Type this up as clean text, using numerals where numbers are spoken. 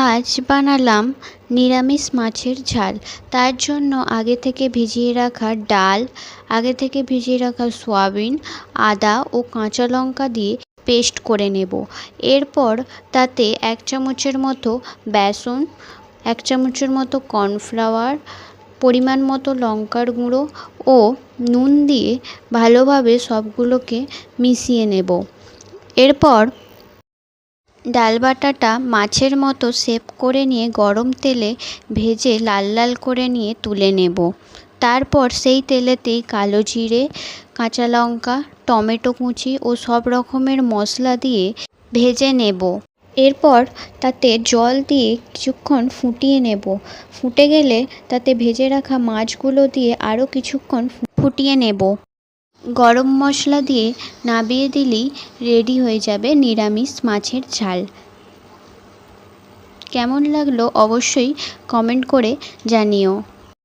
আজ বানালাম নিরামিষ মাছের ঝাল। তার জন্য আগে থেকে ভিজিয়ে রাখা ডাল, আগে থেকে ভিজিয়ে রাখা সয়াবিন, আদা ও কাঁচা লঙ্কা দিয়ে পেস্ট করে নেব। এরপর তাতে 1 চামচের মতো বেসন, 1 চামচের মতো কর্নফ্লাওয়ার, পরিমাণ মতো লঙ্কার গুঁড়ো ও নুন দিয়ে ভালোভাবে সবগুলোকে মিশিয়ে নেব। এরপর ডাল বাটাটা মাছের মতো শেপ করে নিয়ে গরম তেলে ভেজে লাল লাল করে নিয়ে তুলে নেব। তারপর সেই তেলেতেই কালো জিরে, কাঁচা লঙ্কা, টমেটো কুচি ও সব রকমের মশলা দিয়ে ভেজে নেব। এরপর তাতে জল দিয়ে কিছুক্ষণ ফুটিয়ে নেব। ফুটে গেলে তাতে ভেজে রাখা মাছগুলো দিয়ে আরও কিছুক্ষণ ফুটিয়ে নেব। গরম মশলা দিয়ে নামিয়ে দিলেই রেডি হয়ে যাবে নিরামিষ মাছের ঝাল। কেমন লাগলো অবশ্যই কমেন্ট করে জানিও।